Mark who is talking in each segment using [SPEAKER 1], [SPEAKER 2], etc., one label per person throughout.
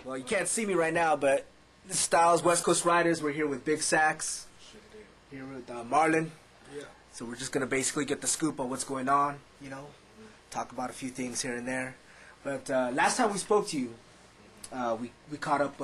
[SPEAKER 1] Well, you can't see me right now, but this is Styles, West Coast Riders. We're here with Big Saccs. Here with Marlon.
[SPEAKER 2] Yeah.
[SPEAKER 1] So we're just going to basically get the scoop on what's going on, you know, talk about a few things here and there. But last time we spoke to you, we caught up,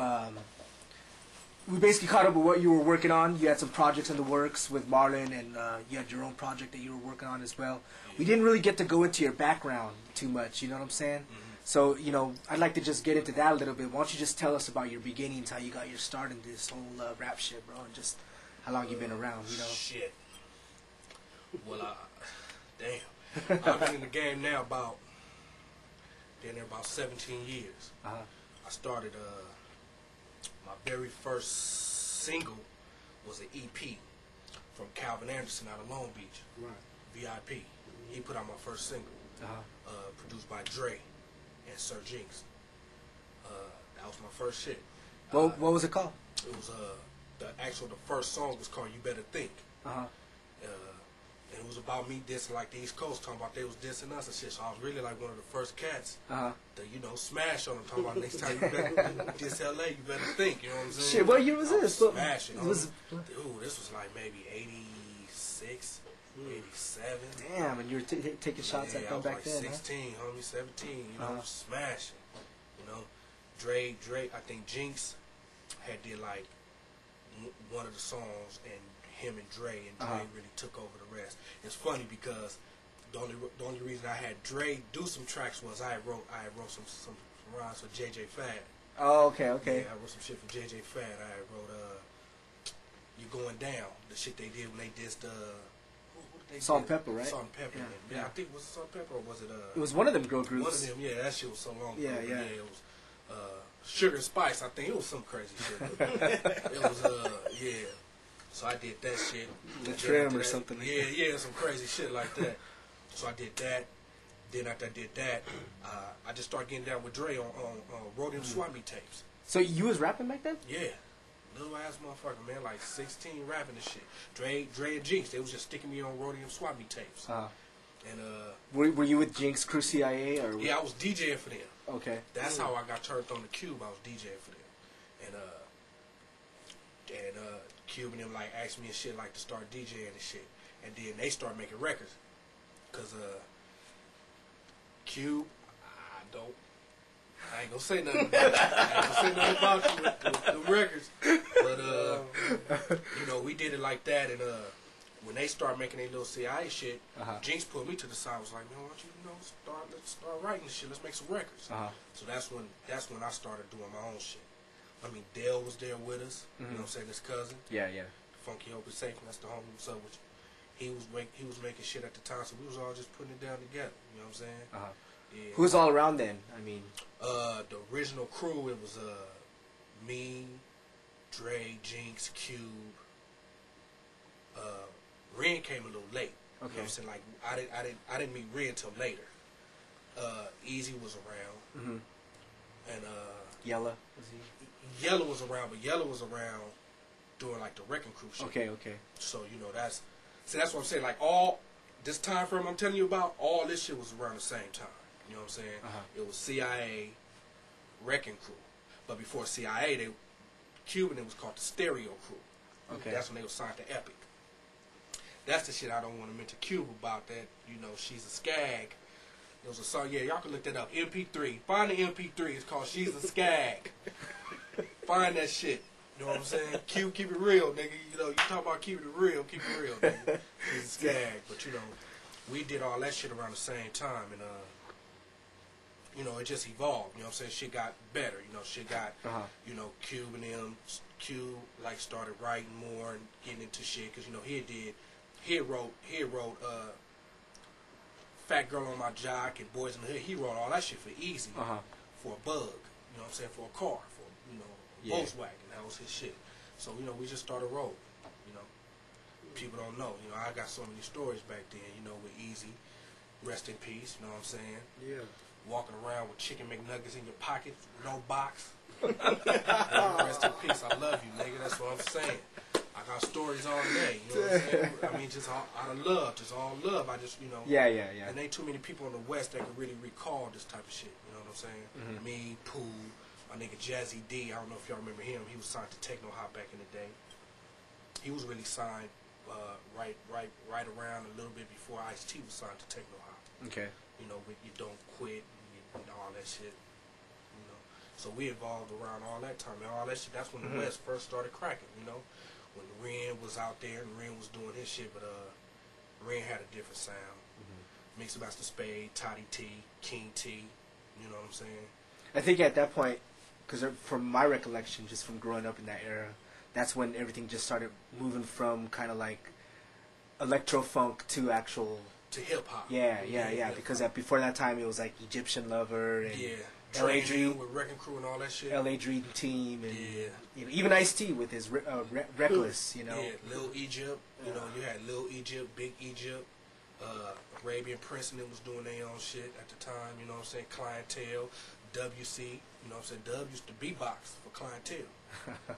[SPEAKER 1] we basically caught up with what you were working on. You had some projects in the works with Marlon, and you had your own project that you were working on as well. We didn't really get to go into your background too much, you know what I'm saying? So, you know, I'd like to just get into that a little bit. Why don't you just tell us about your beginnings, how you got your start in this whole rap shit, bro, and just how long you've been around, you know?
[SPEAKER 2] Shit. Well, damn. I've been in the game now about 17 years.
[SPEAKER 1] Uh-huh.
[SPEAKER 2] I started, my very first single was an EP from Calvin Anderson out of Long Beach.
[SPEAKER 1] Right.
[SPEAKER 2] VIP. He put out my first single. Produced by Dre and Sir Jinx. That was my first shit.
[SPEAKER 1] What was it called?
[SPEAKER 2] It was the first song was called You Better Think.
[SPEAKER 1] Uh-huh.
[SPEAKER 2] And it was about me dissing like the East Coast, talking about they was dissing us and shit. So I was really like one of the first cats to, you know, smash on them, talking about next time you better diss LA, you better think, you know what I'm saying?
[SPEAKER 1] Shit, what year was this?
[SPEAKER 2] Smashing. Dude, this was like maybe 86, 87.
[SPEAKER 1] Damn, and you were taking shots at them back
[SPEAKER 2] like
[SPEAKER 1] then,
[SPEAKER 2] 16, homie, 17, you know, smashing. You know, Dre, I think Jinx had did like one of the songs, and him and Dre really took over the rest. It's funny because the only reason I had Dre do some tracks was I wrote some rhymes for JJ Fad.
[SPEAKER 1] Oh, okay.
[SPEAKER 2] Yeah, I wrote some shit for JJ Fad. I wrote You Going Down, the shit they did when they dissed
[SPEAKER 1] Salt and Pepper, right?
[SPEAKER 2] Salt and Pepper. Yeah, I think it was Salt and Pepper, or was it
[SPEAKER 1] it was one of them girl groups.
[SPEAKER 2] One of them, yeah, that shit was so long ago.
[SPEAKER 1] Yeah.
[SPEAKER 2] It was Sugar and Spice, I think. It was some crazy shit. It was yeah. So I did that shit.
[SPEAKER 1] The Trim or something like that.
[SPEAKER 2] Yeah, some crazy shit like that. So I did that. Then after I did that, I just started getting down with Dre on Rhodium Swap Meet tapes.
[SPEAKER 1] So you was rapping back then?
[SPEAKER 2] Yeah. Little ass motherfucker, man, like 16 rapping and shit. Dre and Jinx, they was just sticking me on Rhodium Swap Meet tapes. And
[SPEAKER 1] were you with Jinx Crew CIA or?
[SPEAKER 2] Yeah, I was DJing for them.
[SPEAKER 1] Okay.
[SPEAKER 2] That's how I got turned on the Cube. I was DJing for them, and Cube and them like asked me and shit like to start DJing and shit, and then they start making records, cause Cube, I ain't gonna say nothing about you with the records, but you know, we did it like that, and when they start making their little CIA shit, Jinx put me to the side. Was like, man, why don't you let's start writing this shit. Let's make some records. So that's when I started doing my own shit. I mean, Dale was there with us. You know what I'm saying? His cousin.
[SPEAKER 1] Yeah.
[SPEAKER 2] Funky Hope is Safe. That's the homie. What's up with you? He was making shit at the time, so we was all just putting it down together. You know what I'm saying? Yeah.
[SPEAKER 1] Who was all around then? I mean,
[SPEAKER 2] the original crew. It was me, Dre, Jinx, Cube. Ren came a little late. Okay. You know what I'm saying? Like I didn't meet Ren till later. Easy was around. And
[SPEAKER 1] Yella was he?
[SPEAKER 2] Yella was around, but Yella was around doing like the Wrecking Crew shit.
[SPEAKER 1] Okay.
[SPEAKER 2] So you know that's what I'm saying. Like all this time frame I'm telling you about, all this shit was around the same time. You know what I'm saying? It was CIA, Wrecking Crew, but before CIA, Cuban, it was called the Stereo Crew.
[SPEAKER 1] Okay.
[SPEAKER 2] That's when they were signed to Epic. That's the shit I don't want to mention Cube about. That, you know, She's a Skag. There was a song, yeah, y'all can look that up. MP3. Find the MP3. It's called She's a Skag. Find that shit. You know what I'm saying? Keep it real, nigga. You know, you talk about keeping it real, nigga. She's a Skag. But, you know, we did all that shit around the same time. And, you know, it just evolved. You know what I'm saying? Shit got better. You know, shit got, you know, Cube and them. Cube, like, started writing more and getting into shit. Because, you know, he wrote Fat Girl on My Jock and Boys in the Hood. He wrote all that shit for Easy, for a Bug, you know what I'm saying, for a car, for, you know, Volkswagen. That was his shit. So, you know, we just started rolling, you know. People don't know, you know, I got so many stories back then, you know, with Easy. Rest in peace, you know what I'm saying? Yeah. Walking around with chicken McNuggets in your pocket, no box. Rest in peace, I love you, nigga, that's what I'm saying. I got stories all day, you know what I'm saying? I mean, just all out of love, just all love. I just, you know.
[SPEAKER 1] Yeah.
[SPEAKER 2] And ain't too many people in the West that can really recall this type of shit, you know what I'm saying? Me, Pooh, My nigga Dazzie Dee, I don't know if y'all remember him. He was signed to Techno Hop back in the day. He was really signed right around a little bit before Ice-T was signed to Techno Hop.
[SPEAKER 1] Okay.
[SPEAKER 2] You know, with You Don't Quit and all that shit. You know, so we evolved around all that time and all that shit. That's when the West first started cracking. You know, when Ren was out there and Ren was doing his shit, but Ren had a different sound. Mixed Master Spade, Toddy T, King T. You know what I'm saying?
[SPEAKER 1] I think at that point, because from my recollection, just from growing up in that era, that's when everything just started moving from kind of like electro funk to actual
[SPEAKER 2] hip hop.
[SPEAKER 1] Yeah. Because before that time, it was like Egyptian Lover and L.A. Dream
[SPEAKER 2] with Wrecking Crew and all that shit.
[SPEAKER 1] L.A. Dream Team and you know, even Ice-T with his Reckless. You know,
[SPEAKER 2] Lil Egypt. You know, you had Lil Egypt, Big Egypt. Arabian Prince and them was doing their own shit at the time, you know what I'm saying? Clientele, WC, you know what I'm saying? Dub used to beatbox for Clientele.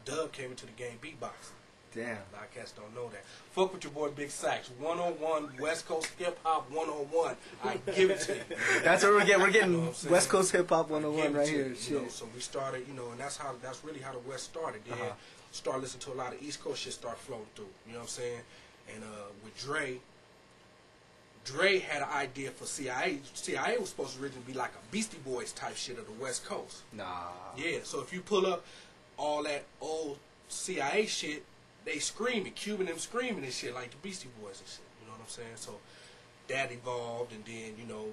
[SPEAKER 2] Dub came into the game beatboxing.
[SPEAKER 1] Damn.
[SPEAKER 2] A lot of cats don't know that. Fuck with your boy Big Saccs. 101 West Coast Hip Hop 101. I give it to you.
[SPEAKER 1] That's what we're getting. We're getting
[SPEAKER 2] you know
[SPEAKER 1] West Coast Hip Hop 101 right here.
[SPEAKER 2] You know, so we started, you know, and that's really how the West started. Then started listening to a lot of East Coast shit start flowing through. You know what I'm saying? And with Dre had an idea for CIA. CIA was supposed to originally be like a Beastie Boys type shit of the West Coast.
[SPEAKER 1] Nah.
[SPEAKER 2] Yeah, so if you pull up all that old CIA shit, they screaming, Cuban them screaming and shit like the Beastie Boys and shit. You know what I'm saying? So that evolved, and then, you know,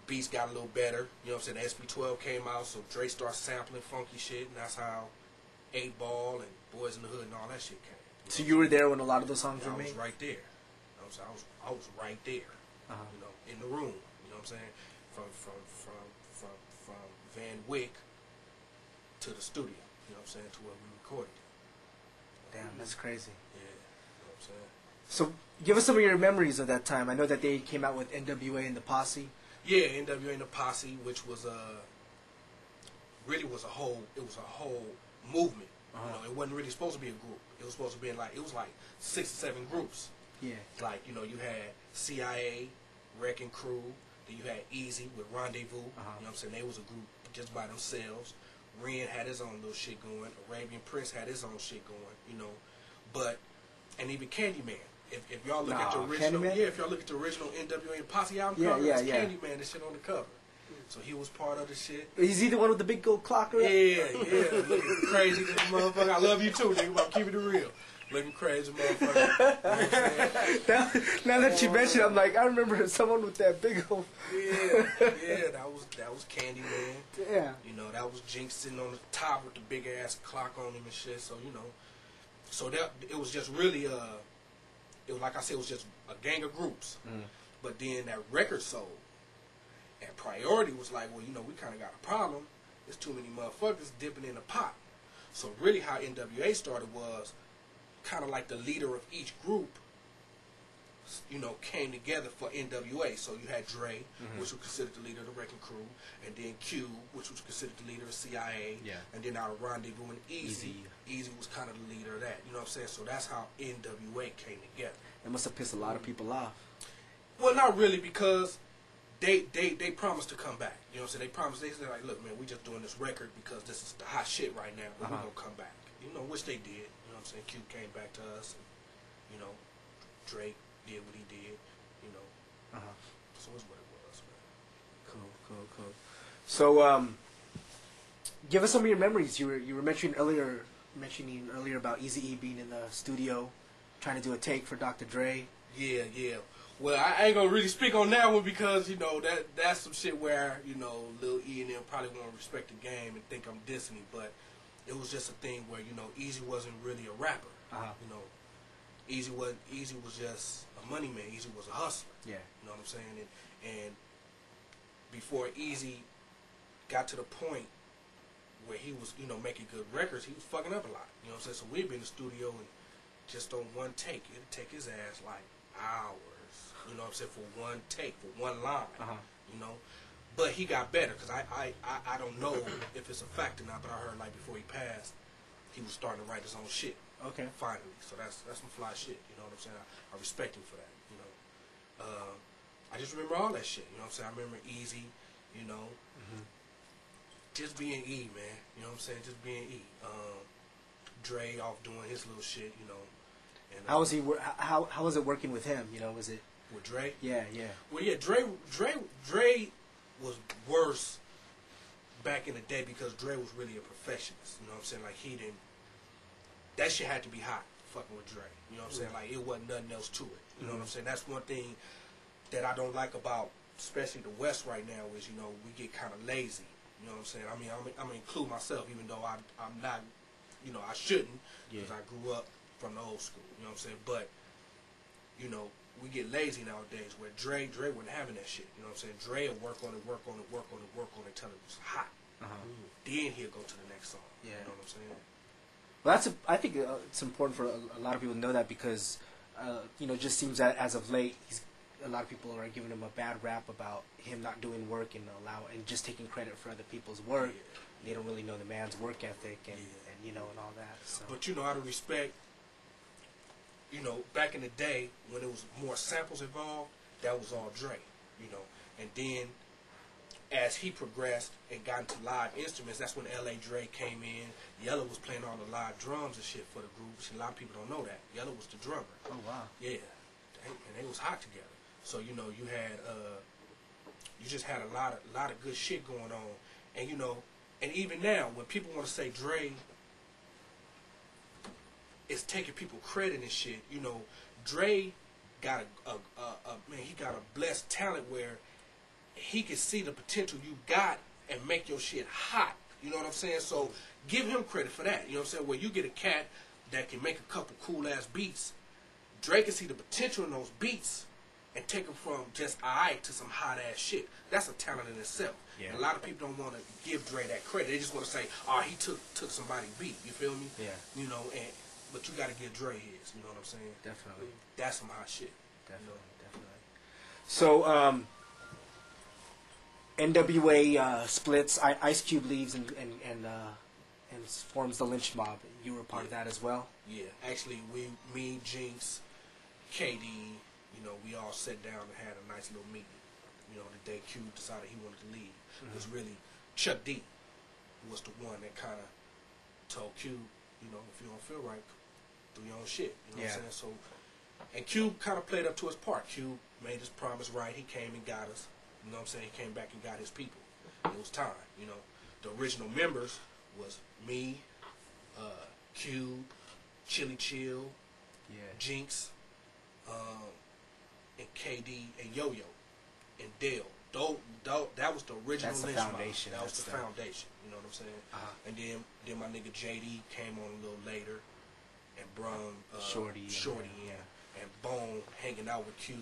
[SPEAKER 2] beats got a little better. You know what I'm saying? SB12 came out, so Dre started sampling funky shit, and that's how 8 Ball and Boys in the Hood and all that shit came.
[SPEAKER 1] So you were there when a lot of those songs were made?
[SPEAKER 2] I was right there. You know what I'm saying? I was right there. You know, in the room. You know what I'm saying? From Van Wyck to the studio. You know what I'm saying? To where we recorded it.
[SPEAKER 1] Damn, that's crazy.
[SPEAKER 2] Yeah. You know what I'm saying?
[SPEAKER 1] So give us some of your memories of that time. I know that they came out with NWA and the Posse.
[SPEAKER 2] Yeah, NWA and the Posse, which was really was a whole movement. You know, it wasn't really supposed to be a group. It was supposed to be like 6 or 7 groups.
[SPEAKER 1] Yeah.
[SPEAKER 2] Like, you know, you had CIA, Wrecking Crew, then you had Easy with Rendezvous. You know what I'm saying? They was a group just by themselves. Ren had his own little shit going. Arabian Prince had his own shit going, you know. And even Candyman. If y'all look at the original,
[SPEAKER 1] Candyman?
[SPEAKER 2] if y'all look at the original NWA and Posse album cover, it's Candyman and shit on the cover. So he was part of the shit.
[SPEAKER 1] Is he the one with the big gold clocker?
[SPEAKER 2] Yeah. Looking crazy little motherfucker. I love you too, nigga, but I'm keeping it real. Looking crazy, motherfucker. You know what I'm saying?
[SPEAKER 1] now that you mention it, I'm like, I remember someone with that big old...
[SPEAKER 2] Yeah, that was Candyman.
[SPEAKER 1] Yeah.
[SPEAKER 2] You know, that was Jinx sitting on the top with the big ass clock on him and shit. So, you know, that it was just really it was, like I said, it was just a gang of groups. But then that record sold, and Priority was like, well, you know, we kind of got a problem. There's too many motherfuckers dipping in the pot. So really, how NWA started was kind of like the leader of each group, you know, came together for NWA. So you had Dre, which was considered the leader of the Wrecking Crew, and then Q, which was considered the leader of CIA, and then out of Rendezvous and Easy was kind of the leader of that. You know what I'm saying? So that's how NWA came together.
[SPEAKER 1] It must have pissed a lot of people off.
[SPEAKER 2] Well, not really, because they promised to come back. You know what I'm saying? They promised. They said, like, look, man, we just doing this record because this is the hot shit right now, but we're going to come back. You know, which they did. You know what I'm saying? Q came back to us, and, you know, Drake did what he did, you know. So it's what it was, man.
[SPEAKER 1] Cool. So, give us some of your memories. You were mentioning earlier about Eazy-E being in the studio, trying to do a take for Dr. Dre.
[SPEAKER 2] Yeah. Well, I ain't gonna really speak on that one because, you know, that's some shit where, you know, Lil E and them probably won't respect the game and think I'm dissing him, but it was just a thing where, you know, Eazy wasn't really a rapper. You know, Eazy was just a money man. Eazy was a hustler.
[SPEAKER 1] Yeah.
[SPEAKER 2] You know what I'm saying? And before Eazy got to the point where he was, you know, making good records, he was fucking up a lot. You know what I'm saying? So we'd be in the studio and just on one take, it'd take his ass like hours. You know what I'm saying? For one take, for one line. You know? But he got better, because I don't know if it's a fact or not, but I heard, like, before he passed, he was starting to write his own shit.
[SPEAKER 1] Okay.
[SPEAKER 2] Finally. So that's some fly shit. You know what I'm saying? I respect him for that. You know? I just remember all that shit. You know what I'm saying? I remember Eazy, you know. just being E, man. You know what I'm saying? Just being E. Dre off doing his little shit, you know. And,
[SPEAKER 1] How was he? How was it working with him? You know, was it
[SPEAKER 2] with Dre?
[SPEAKER 1] Yeah, yeah.
[SPEAKER 2] Well, yeah, Dre was worse back in the day because Dre was really a perfectionist. You know what I'm saying? Like he didn't. That shit had to be hot, fucking with Dre. You know what I'm saying? Like it wasn't nothing else to it. You know what I'm saying? That's one thing that I don't like about, especially the West right now, is we get kind of lazy. You know what I'm saying? I mean, I'm gonna include myself, even though I'm not. I shouldn't because I grew up from the old school. You know what I'm saying? But we get lazy nowadays. Where Dre wasn't having that shit. You know what I'm saying? Dre will work on it until it was hot. Then he'll go to the next song.
[SPEAKER 1] Yeah.
[SPEAKER 2] You know what I'm saying?
[SPEAKER 1] Well, I think it's important for a lot of people to know that because it just seems that as of late, a lot of people are giving him a bad rap about him not doing work and just taking credit for other people's work.
[SPEAKER 2] Yeah.
[SPEAKER 1] They don't really know the man's work ethic and and all that. So.
[SPEAKER 2] But out of respect, back in the day when there was more samples involved, that was all Dre. And then as he progressed and got into live instruments, that's when L.A. Dre came in. Yella was playing all the live drums and shit for the group. A lot of people don't know that. Yella was the drummer.
[SPEAKER 1] Oh wow.
[SPEAKER 2] Yeah, and they was hot together. So you had you just had a lot of good shit going on, and and even now when people want to say Dre is taking people credit and shit, Dre got he got a blessed talent where he can see the potential you got and make your shit hot. You know what I'm saying? So give him credit for that. You know what I'm saying? Where you get a cat that can make a couple cool ass beats, Dre can see the potential in those beats and take them from just alright to some hot ass shit. That's a talent in itself. Yeah. And a lot of people don't want to give Dre that credit. They just want to say, "Oh, he took somebody's beat." You feel me?
[SPEAKER 1] Yeah.
[SPEAKER 2] But you got to give Dre his. You know what I'm saying?
[SPEAKER 1] Definitely.
[SPEAKER 2] That's some hot shit.
[SPEAKER 1] Definitely. Definitely. So, NWA splits. Ice Cube leaves and forms the Lynch Mob. You were part of that as well.
[SPEAKER 2] Yeah. Actually, me, Jinx, KD, we all sat down and had a nice little meeting. The day Cube decided he wanted to leave. It was really Chuck D was the one that kind of told Cube, if you don't feel right, do your own shit. You know what I'm saying? So, and Cube kind of played up to his part. Cube made his promise right. He came and got us. You know what I'm saying? He came back and got his people. It was time. The original members was me, Cube, Chili Chill, Jinx, and KD and Yo-Yo and Dale. That was the original.
[SPEAKER 1] That's the
[SPEAKER 2] Lynch
[SPEAKER 1] foundation.
[SPEAKER 2] Mob. That was the foundation. You know what I'm saying? And then my nigga JD came on a little later and brung Shorty in, and Bone hanging out with Cube,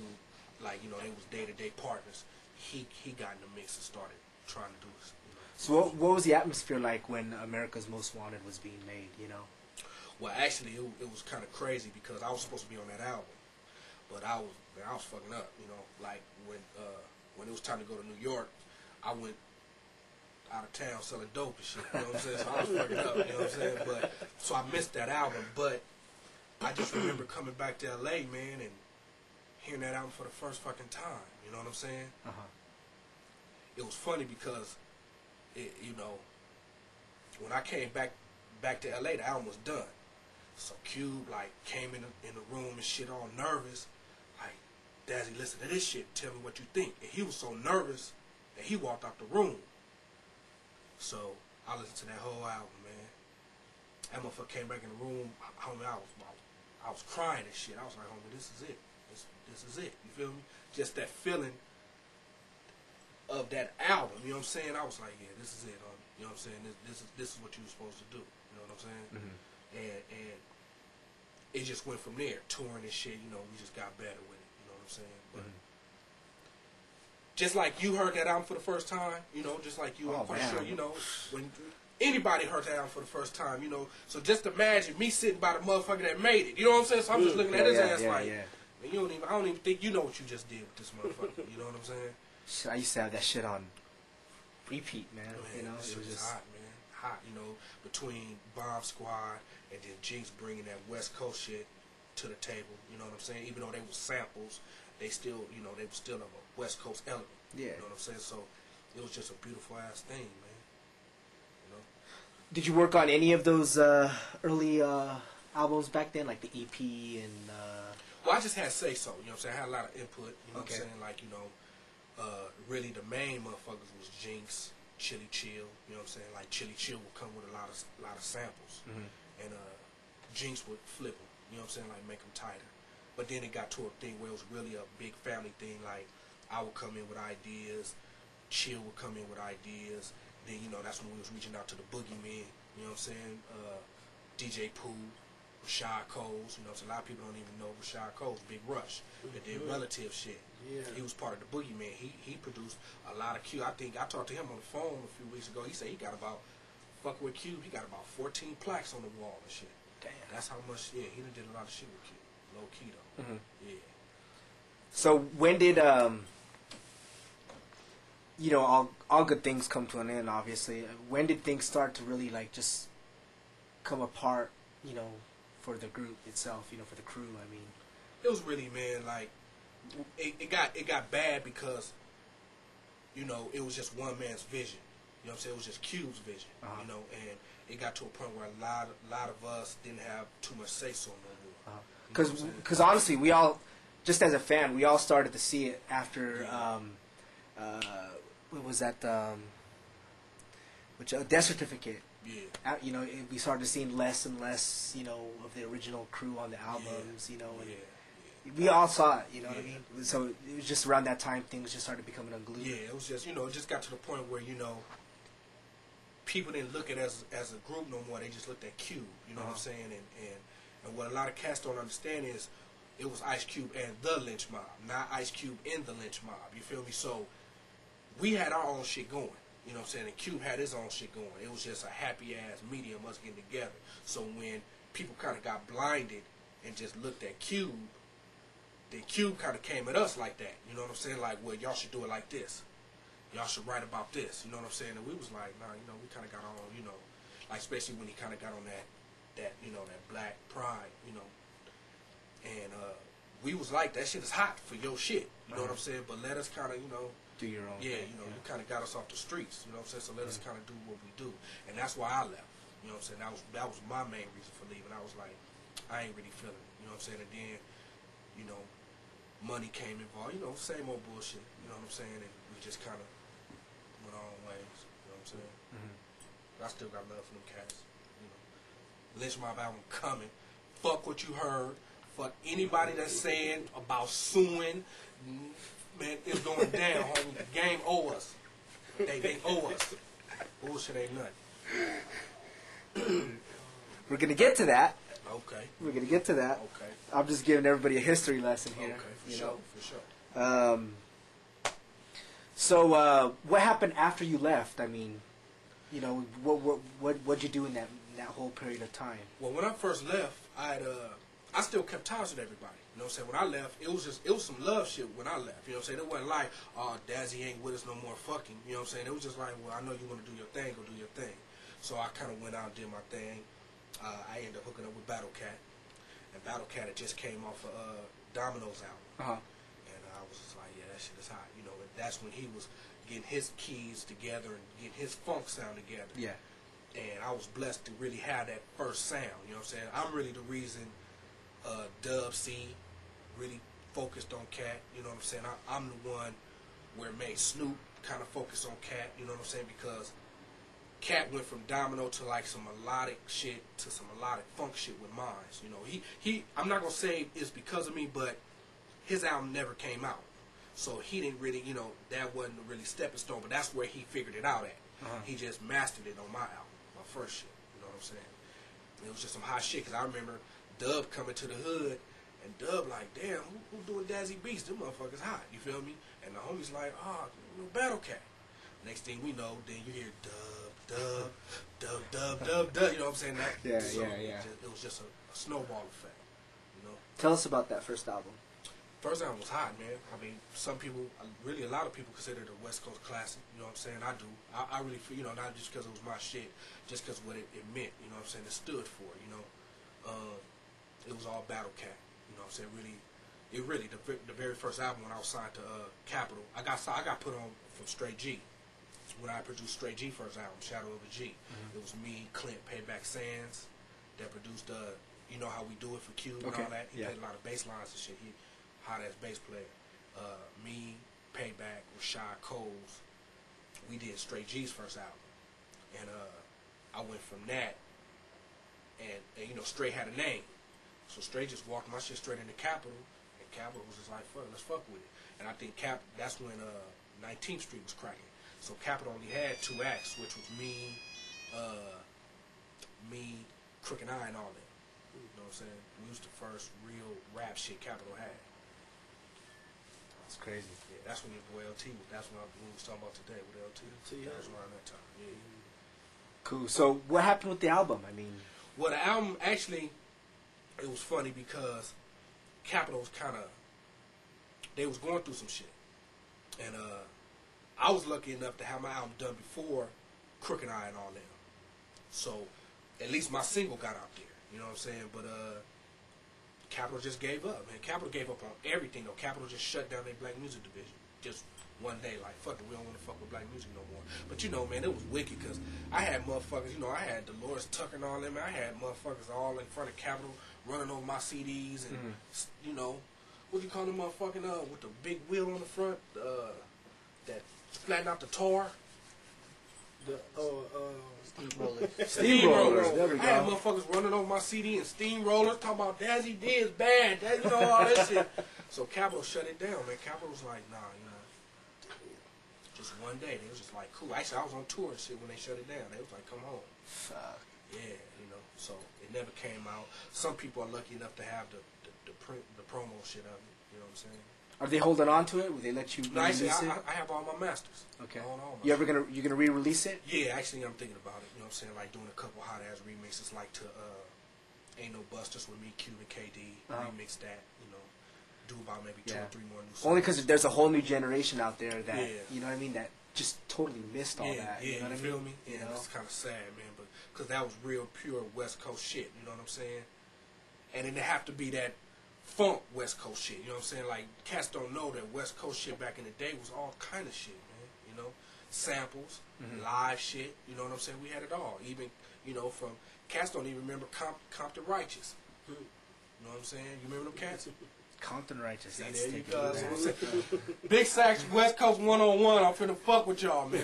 [SPEAKER 2] like they was day-to-day partners. He got in the mix and started trying to do this.
[SPEAKER 1] So what was the atmosphere like when America's Most Wanted was being made?
[SPEAKER 2] Well, actually, it was kind of crazy because I was supposed to be on that album, but I was fucking up. Like when it was time to go to New York, I went out of town selling dope and shit. You know what I'm saying? So I was fucking up. You know what I'm saying? But so I missed that album. But I just remember coming back to LA, man, and hearing that album for the first fucking time. You know what I'm saying? It was funny because when I came back to LA, the album was done. So Cube came in the room and shit, all nervous. Like, Dazzie, listen to this shit. Tell me what you think. And he was so nervous that he walked out the room. So I listened to that whole album, man. That motherfucker came back in the room. Homie, I was crying and shit. I was like, homie, this is it. This is it. You feel me? Just that feeling of that album. You know what I'm saying? I was like, yeah, this is it. You know what I'm saying? This is what you were supposed to do. You know what I'm saying? And it just went from there, touring and shit. We just got better with it. You know what I'm saying? But just like you heard that album for the first time, just like you, I'm quite sure, when anybody heard that album for the first time, So just imagine me sitting by the motherfucker that made it. You know what I'm saying? So I'm just looking at his ass like, man, I don't even think you know what you just did with this motherfucker. You know what I'm saying?
[SPEAKER 1] I used to have that shit on repeat, man.
[SPEAKER 2] It was just hot, man. Hot, between Bomb Squad and then Jinx bringing that West Coast shit to the table. You know what I'm saying? Even though they were samples, they still, they were still of a West Coast element.
[SPEAKER 1] Yeah.
[SPEAKER 2] You know what I'm saying? So it was just a beautiful ass thing, man.
[SPEAKER 1] Did you work on any of those early albums back then, like the EP and?
[SPEAKER 2] Well, I just had say so. You know what I'm saying? I had a lot of input. You know
[SPEAKER 1] Okay.
[SPEAKER 2] what I'm saying? Like, you know, really the main motherfuckers was Jinx, Chili Chill. You know what I'm saying? Like Chili Chill would come with a lot of samples, and Jinx would flip them. You know what I'm saying? Like make them tighter. But then it got to a thing where it was really a big family thing. Like I would come in with ideas, Chill would come in with ideas. Then you know that's when we was reaching out to the Boogeymen. You know what I'm saying? DJ Pooh, Rashad Coles. You know, so a lot of people don't even know Rashad Coles, Big Rush, that did relative shit.
[SPEAKER 3] Yeah.
[SPEAKER 2] He was part of the Boogeyman. He produced a lot of Q. I think I talked to him on the phone a few weeks ago. He said he got about fuck with Q. He got about 14 plaques on the wall and shit.
[SPEAKER 1] Damn.
[SPEAKER 2] That's how much. Yeah, he done did a lot of shit with Q. Low key though. Yeah.
[SPEAKER 1] So when did you know, all good things come to an end, obviously. When did things start to really like just come apart, you know, for the group itself, you know, for the crew? I mean,
[SPEAKER 2] it was really, man, like it got bad because, you know, it was just one man's vision. You know what I'm saying? It was just Cube's vision. You know, and it got to a point where a lot of us didn't have too much say so no more.
[SPEAKER 1] because honestly, we all, just as a fan, we all started to see it after what was that? Which Death Certificate.
[SPEAKER 2] Yeah.
[SPEAKER 1] You know, we started seeing less and less, you know, of the original crew on the albums. You know, and we all saw it. You know what I mean? So it was just around that time things just started becoming unglued.
[SPEAKER 2] Yeah, it was just, you know, it just got to the point where, you know, people didn't look at it as a group no more. They just looked at Cube. You know what I'm saying? And what a lot of cats don't understand is it was Ice Cube and the Lynch Mob, not Ice Cube and the Lynch Mob. You feel me? So we had our own shit going. You know what I'm saying? And Cube had his own shit going. It was just a happy-ass medium, us getting together. So when people kind of got blinded and just looked at Cube, then Cube kind of came at us like that. You know what I'm saying? Like, well, y'all should do it like this. Y'all should write about this. You know what I'm saying? And we was like, nah, you know, we kind of got our own, you know, like especially when he kind of got on that, you know, that black pride, you know. And we was like, that shit is hot for your shit. You know what I'm saying? But let us kind of, you know,
[SPEAKER 1] Do your own.
[SPEAKER 2] yeah, you know, you kind of got us off the streets. You know what I'm saying? So let us kind of do what we do. And that's why I left. You know what I'm saying? That was my main reason for leaving. I was like, I ain't really feeling it. You know what I'm saying? And then, you know, money came involved. You know, same old bullshit. You know what I'm saying? And we just kind of went our own ways. You know what I'm saying? But I still got love for them cats. You know, Lynch Mob album coming. Fuck what you heard. Fuck anybody that's saying about suing. Man, it's going down, homie. The game owe us. They owe us. Bullshit ain't nothing.
[SPEAKER 1] We're gonna get to that.
[SPEAKER 2] Okay.
[SPEAKER 1] We're gonna get to that.
[SPEAKER 2] Okay.
[SPEAKER 1] I'm just giving everybody a history lesson here.
[SPEAKER 2] Okay, for
[SPEAKER 1] you
[SPEAKER 2] sure,
[SPEAKER 1] know?
[SPEAKER 2] for sure.
[SPEAKER 1] So what happened after you left? I mean, you know, what'd you do in that whole period of time?
[SPEAKER 2] Well, when I first left, I still kept ties with everybody. You know what I'm saying? When I left, it was some love shit when I left. You know what I'm saying? It wasn't like, oh, Dazzie ain't with us no more fucking. You know what I'm saying? It was just like, well, I know you want to do your thing, go do your thing. So I kind of went out and did my thing. I ended up hooking up with Battle Cat. And Battle Cat had just came off of Domino's album. And I was just like, yeah, that shit is hot. You know, and that's when he was getting his keys together and getting his funk sound together.
[SPEAKER 1] Yeah. And
[SPEAKER 2] I was blessed to really have that first sound. You know what I'm saying? I'm really the reason Dub C really focused on Cat. You know what I'm saying? I'm the one where it made Snoop kind of focus on Cat. You know what I'm saying? Because Cat went from Domino to like some melodic shit to some melodic funk shit with Mines. You know, he I'm not gonna say it's because of me, but his album never came out, so he didn't really, you know, that wasn't really stepping stone. But that's where he figured it out at. He just mastered it on my album, my first shit. You know what I'm saying? It was just some hot shit. Cause I remember Dub coming to the hood. And Dub like, damn, who doing Dazzie Beats? Them motherfuckers hot, you feel me? And the homies like, oh, you know, Battle Cat. Next thing we know, then you hear Dub, you know what I'm saying?
[SPEAKER 1] Yeah.
[SPEAKER 2] It was just a snowball effect, you know?
[SPEAKER 1] Tell us about that first album.
[SPEAKER 2] First album was hot, man. I mean, some people, really a lot of people consider it a West Coast classic, you know what I'm saying? I do. I really feel, you know, not just because it was my shit, just because what it meant, you know what I'm saying? It stood for, you know? It was all Battle Cat. You know what I'm saying? The very first album when I was signed to Capitol, I got put on from Straight G. when I produced Straight G first album, Shadow of a G. It was me, Clint Payback Sands, that produced you know how we do it for Cube and all that. He played a lot of bass lines and shit. He hot ass bass player. Me, Payback, Rashad Coles. We did Straight G's first album, and I went from that, and you know Straight had a name, so Straight just walked my shit straight into Capitol, and Capitol was just like, fuck, let's fuck with it. And I think that's when 19th Street was cracking. So Capitol only had 2 acts, which was me, Crooked Eye, and all that. You know what I'm saying? We was the first real rap shit Capitol had.
[SPEAKER 1] That's crazy.
[SPEAKER 2] Yeah, that's when your boy LT was. That's when we was talking about today with LT. That was around that time. Yeah.
[SPEAKER 1] Cool. So what happened with the album? I mean,
[SPEAKER 2] well, the album actually, it was funny because Capitol was kind of, they was going through some shit, and I was lucky enough to have my album done before Crooked Eye and all them. So at least my single got out there. You know what I'm saying? But Capitol just gave up, man. Capitol gave up on everything, though. Capitol just shut down their black music division. Just one day, like, fuck it, we don't want to fuck with black music no more. But, you know, man, it was wicked, because I had motherfuckers, you know, I had Dolores Tucker and all them, man. I had motherfuckers all in front of Capitol running over my CDs and, you know, what you call them motherfucking, with the big wheel on the front, that flatten out the tar. Steamrollers. There we go. I had motherfuckers running over my CD and steamrollers talking about Dazzie Dee is bad, you know, all that shit. So Capitol shut it down, man. Capitol was like, nah, you know. Just one day, they was just like, cool. Actually, I was on tour and shit when they shut it down. They was like, come home.
[SPEAKER 1] Fuck.
[SPEAKER 2] Yeah, you know. So it never came out. Some people are lucky enough to have the print, the promo shit of it. You know what I'm saying?
[SPEAKER 1] Are they holding on to it? Will they let you
[SPEAKER 2] no,
[SPEAKER 1] release
[SPEAKER 2] actually,
[SPEAKER 1] it?
[SPEAKER 2] I have all my masters.
[SPEAKER 1] Okay.
[SPEAKER 2] All my
[SPEAKER 1] you gonna re-release it?
[SPEAKER 2] Yeah, actually, I'm thinking about it. You know what I'm saying? Like doing a couple hot ass remixes, like to Ain't No Busters with me, Q and KD. Remix that. You know, do about maybe 2 or 3 more new songs.
[SPEAKER 1] Only because there's a whole new generation out there that you know what I mean, that just totally missed all that.
[SPEAKER 2] Yeah,
[SPEAKER 1] you know what I
[SPEAKER 2] feel
[SPEAKER 1] mean?
[SPEAKER 2] me? Yeah, that's kind of sad, man. But because that was real pure West Coast shit. You know what I'm saying? And then it have to be that funk West Coast shit, you know what I'm saying? Like, cats don't know that West Coast shit back in the day was all kind of shit, man. You know, samples, live shit, you know what I'm saying? We had it all. Even, you know, from cats don't even remember Compton Righteous. You know what I'm saying? You remember them cats?
[SPEAKER 1] Compton Righteous.
[SPEAKER 2] See, there you go. Big Saccs, West Coast 101. I'm finna fuck with y'all, man.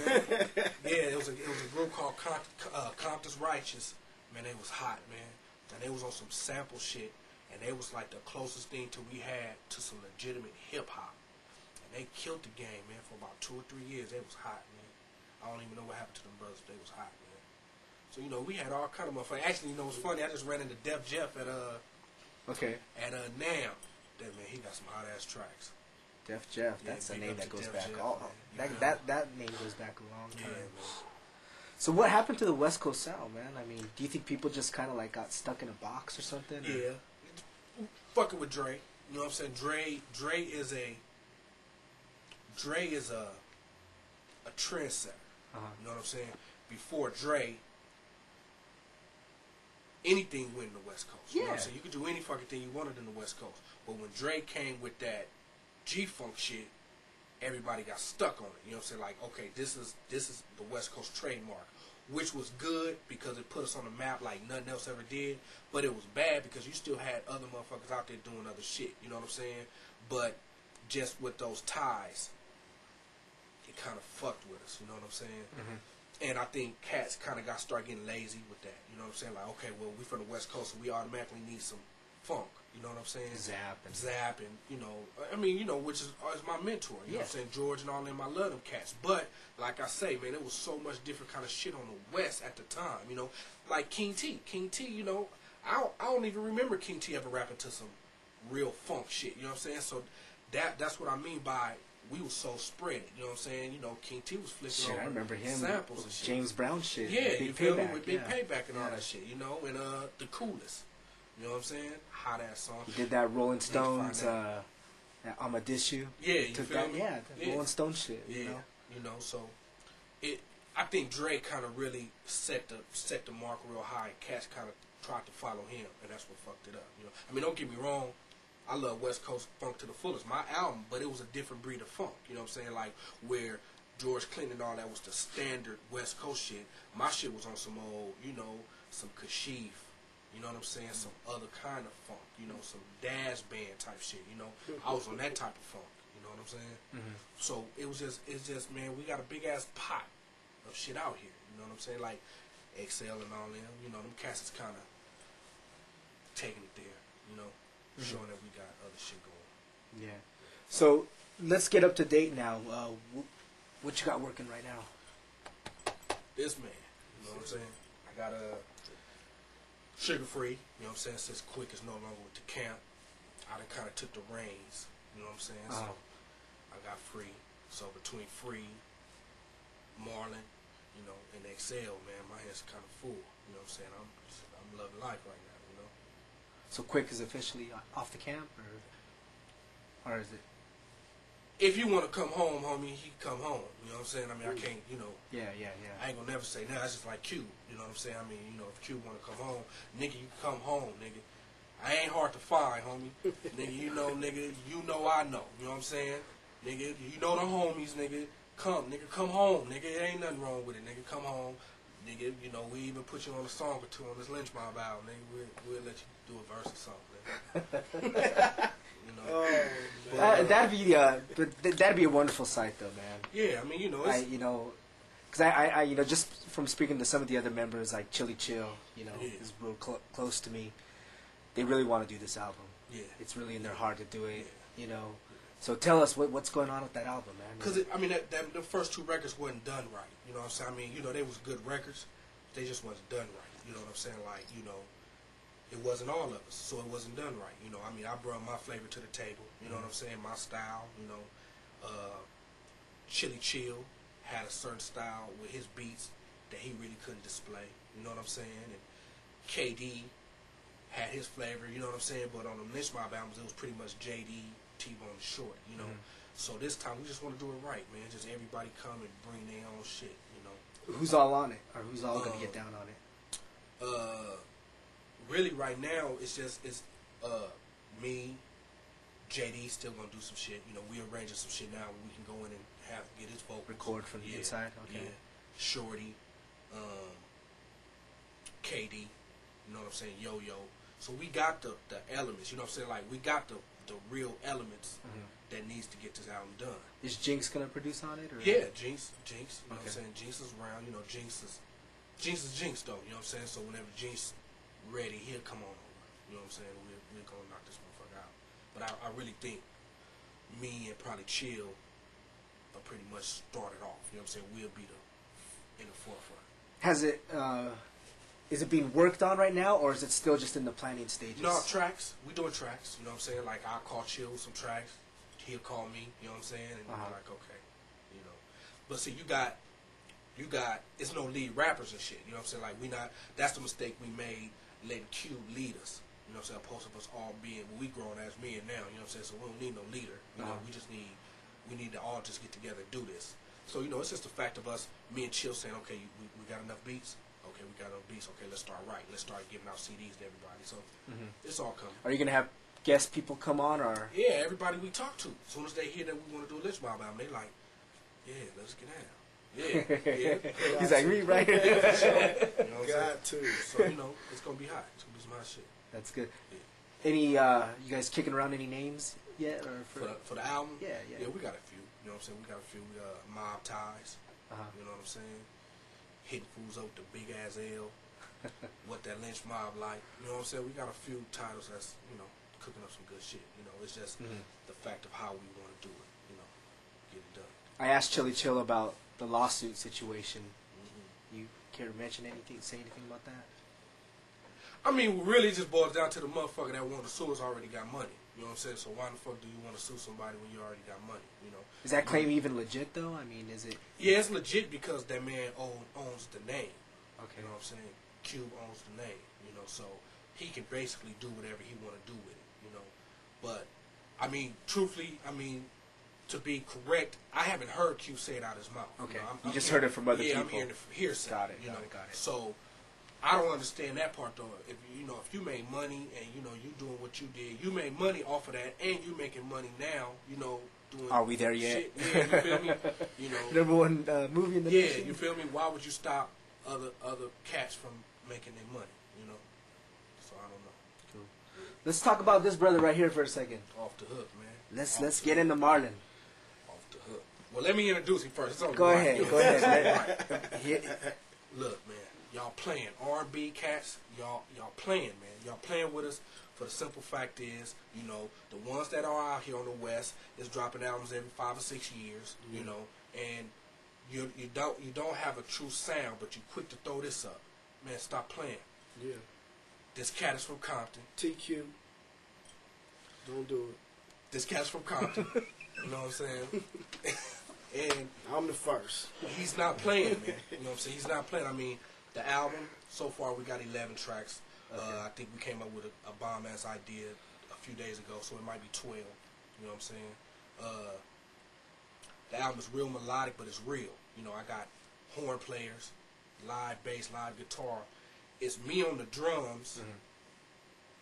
[SPEAKER 2] Yeah, it was a group called Compton's Righteous. Man, they was hot, man. And they was on some sample shit. And they was like the closest thing we had to some legitimate hip hop. And they killed the game, man, for about 2 or 3 years. They was hot, man. I don't even know what happened to them brothers. They was hot, man. So, you know, we had all kind of motherfuckers. Actually, you know, what's funny? I just ran into Def Jeff at NAMM. That man, he got some hot ass tracks.
[SPEAKER 1] Def Jeff, that's a name that goes back. That name goes back a long time.
[SPEAKER 2] Yeah, man.
[SPEAKER 1] So what happened to the West Coast sound, man? I mean, do you think people just kind of like got stuck in a box or something?
[SPEAKER 2] Yeah. Fucking with Dre. You know what I'm saying? Dre is a trendsetter. You know what I'm saying? Before Dre, anything went in the West Coast. You know what I'm saying? You could do any fucking thing you wanted in the West Coast. But when Dre came with that G-Funk shit, everybody got stuck on it. You know what I'm saying? Like, okay, this is the West Coast trademark. Which was good because it put us on the map like nothing else ever did. But it was bad because you still had other motherfuckers out there doing other shit. You know what I'm saying? But just with those ties, it kind of fucked with us. You know what I'm saying? And I think cats kind of start getting lazy with that. You know what I'm saying? Like, okay, well, we from the West Coast, so we automatically need some funk. You know what I'm saying? Zap and you know, I mean, you know, which is my mentor. You know what I'm saying? George and all them, I love them cats. But like I say, man, it was so much different kind of shit on the West at the time. You know, like King T. You know, I don't even remember King T ever rapping to some real funk shit. You know what I'm saying? So that's what I mean by we was so spread. You know what I'm saying? You know, King T was flipping
[SPEAKER 1] I remember him
[SPEAKER 2] samples and shit.
[SPEAKER 1] James Brown shit.
[SPEAKER 2] Yeah,
[SPEAKER 1] Big
[SPEAKER 2] you feel me?
[SPEAKER 1] Payback,
[SPEAKER 2] With Big Payback and all that shit. You know, and the coolest. You know what I'm saying? Hot ass song.
[SPEAKER 1] He did that Rolling Stones, that I'ma Diss You.
[SPEAKER 2] Yeah, you feel me?
[SPEAKER 1] Yeah, the Rolling Stone shit.
[SPEAKER 2] Yeah,
[SPEAKER 1] you know,
[SPEAKER 2] so I think Dre kind of really set the mark real high. Cats kind of tried to follow him, and that's what fucked it up. You know, I mean, don't get me wrong. I love West Coast funk to the fullest. My album, but it was a different breed of funk. You know what I'm saying? Like where George Clinton and all that was the standard West Coast shit. My shit was on some old, you know, some Kashif, you know what I'm saying? Some other kind of funk, you know, some Dash Band type shit, you know. I was on that type of funk, you know what I'm saying?
[SPEAKER 1] Mm-hmm.
[SPEAKER 2] So it's just, man, we got a big ass pot of shit out here, you know what I'm saying? Like XL and all them, you know, them cats is kind of taking it there, you know, showing that we got other shit going.
[SPEAKER 1] Yeah. So let's get up to date now. What you got working right now?
[SPEAKER 2] This man, you know what I'm saying? I got a Sugar Free, you know what I'm saying? Since Quick is no longer with the camp, I done kind of took the reins, you know what I'm saying? So I got Free. So between Free, Marlon, you know, and XL, man, my head's kind of full, you know what I'm saying? I'm loving life right now, you know?
[SPEAKER 1] So Quick is officially off the camp, or is it?
[SPEAKER 2] If you want to come home, homie, he can come home. You know what I'm saying? I mean, I can't, you know.
[SPEAKER 1] Yeah.
[SPEAKER 2] I ain't gonna never say that. That's just like Q. You know what I'm saying? I mean, you know, if Q want to come home, nigga, you come home, nigga. I ain't hard to find, homie. Nigga, you know, I know. You know what I'm saying? Nigga, you know the homies, nigga. Come home, nigga. There ain't nothing wrong with it, nigga. Come home. Nigga, you know, we even put you on a song or two on this Lynch Mob album, nigga. We'll let you do a verse or something, nigga. You know,
[SPEAKER 1] that'd be a wonderful sight, though, man.
[SPEAKER 2] Yeah, I mean, you know,
[SPEAKER 1] because I you know, just from speaking to some of the other members, like Chili Chill, you know, is real close to me. They really want to do this album.
[SPEAKER 2] Yeah,
[SPEAKER 1] it's really in their heart to do it. Yeah. You know, so tell us what's going on with that album, man.
[SPEAKER 2] Because I mean, the first two records wasn't done right. You know what I'm saying? I mean, you know, they was good records. They just wasn't done right. You know what I'm saying? Like, you know. It wasn't all of us, so it wasn't done right. You know, I mean, I brought my flavor to the table. You know what I'm saying? My style, you know. Chili Chill had a certain style with his beats that he really couldn't display. You know what I'm saying? And KD had his flavor, you know what I'm saying? But on the Lynch Mob albums, it was pretty much JD, T-Bone, Short, you know? So this time, we just want to do it right, man. Just everybody come and bring their own shit, you know?
[SPEAKER 1] Who's all on it? Or who's all going to get down on it?
[SPEAKER 2] Really, right now, it's me, JD still gonna do some shit. You know, we arranging some shit now where we can go in and get his vocals.
[SPEAKER 1] Record from the inside? Okay.
[SPEAKER 2] Yeah. Shorty, KD, you know what I'm saying, Yo-Yo. So we got the elements, you know what I'm saying? Like, we got the real elements that needs to get this album done.
[SPEAKER 1] Is Jinx gonna produce on it? Or?
[SPEAKER 2] Yeah, Jinx, you know what I'm saying? Jinx is around, you know, Jinx is Jinx though, you know what I'm saying? So whenever Jinx ready, he'll come on over. You know what I'm saying? We're gonna knock this motherfucker out. But I really think me and probably Chill are pretty much started off. You know what I'm saying? We'll be in the forefront.
[SPEAKER 1] Has it is it being worked on right now, or is it still just in the planning stages?
[SPEAKER 2] No, tracks. We doing tracks. You know what I'm saying? Like, I'll call Chill with some tracks. He'll call me. You know what I'm saying? And we're like, okay, you know. But see, you got. It's no lead rappers and shit. You know what I'm saying? Like, that's the mistake we made, letting Q lead us. You know what I'm saying? Opposed to us all being, we grown as men now. You know what I'm saying? So we don't need no leader. You know, we need to all just get together and do this. So, you know, it's just the fact of us, me and Chill saying, okay, we got enough beats. Okay, we got enough beats. Okay, let's start writing. Let's start giving out CDs to everybody. So it's all coming.
[SPEAKER 1] Are you gonna have guest people come on, or?
[SPEAKER 2] Yeah, everybody we talk to. As soon as they hear that we want to do a Lynch Mob album, they like, yeah, let's get out. Yeah.
[SPEAKER 1] He's like, me, right?
[SPEAKER 2] Yeah, for sure. You know what
[SPEAKER 3] got to.
[SPEAKER 2] So, you know, it's going to be hot. It's going to be some hot shit.
[SPEAKER 1] That's good. Yeah. Any, you guys kicking around any names yet? Or
[SPEAKER 2] for the album?
[SPEAKER 1] Yeah.
[SPEAKER 2] Yeah, we got a few. You know what I'm saying? We got a few. Mob Ties. You know what I'm saying? Hitting fools up with the big ass L. What that Lynch Mob like. You know what I'm saying? We got a few titles that's, you know, cooking up some good shit. You know, it's just the fact of how we want to do it. You know, get it done.
[SPEAKER 1] I asked Chili Chill about the lawsuit situation. You care to mention anything, say anything about that?
[SPEAKER 2] I mean, really just boils down to the motherfucker that wanted to sue us already got money. You know what I'm saying? So why the fuck do you want to sue somebody when you already got money? You know?
[SPEAKER 1] Is that claim even legit, though? I mean, is it?
[SPEAKER 2] Yeah, it's legit because that man owns the name.
[SPEAKER 1] Okay.
[SPEAKER 2] You know what I'm saying? Cube owns the name. You know, so he can basically do whatever he want to do with it. You know, but I mean, truthfully, to be correct, I haven't heard Q say it out of his mouth.
[SPEAKER 1] Okay.
[SPEAKER 2] You know,
[SPEAKER 1] you just heard it from other people.
[SPEAKER 2] Yeah, I'm hearing it from hearsay.
[SPEAKER 1] Got it.
[SPEAKER 2] So I don't understand that part though. If you made money and you doing what you did, you made money off of that, and you making money now, doing.
[SPEAKER 1] Are we there yet?
[SPEAKER 2] Shit. Yeah, you feel me? You know,
[SPEAKER 1] number one movie in the
[SPEAKER 2] yeah,
[SPEAKER 1] nation.
[SPEAKER 2] you feel me? Why would you stop other cats from making their money? You know, so I don't know.
[SPEAKER 1] Cool. Let's talk about this brother right here for a second.
[SPEAKER 2] Off the hook, man.
[SPEAKER 1] Let's get into Marlon.
[SPEAKER 2] Off the hook. Well, let me introduce him first. It's only
[SPEAKER 1] Go
[SPEAKER 2] right.
[SPEAKER 1] ahead. Go ahead.
[SPEAKER 2] Look, man, y'all playing R&B cats. Y'all playing, man. Y'all playing with us. For the simple fact is, you know, the ones that are out here on the West is dropping albums every 5 or 6 years. Mm-hmm. You know, and you don't have a true sound, but you quick to throw this up. Man, stop playing.
[SPEAKER 3] Yeah.
[SPEAKER 2] This cat is from Compton.
[SPEAKER 3] TQ. Don't do it.
[SPEAKER 2] This cat's from Compton. You know what I'm saying? And
[SPEAKER 3] I'm the first.
[SPEAKER 2] He's not playing, man. You know what I'm saying? He's not playing. I mean, the album, so far we got 11 tracks. Okay. I think we came up with a bomb-ass idea a few days ago, so it might be 12. You know what I'm saying? The album is real melodic, but it's real. You know, I got horn players, live bass, live guitar. It's me on the drums,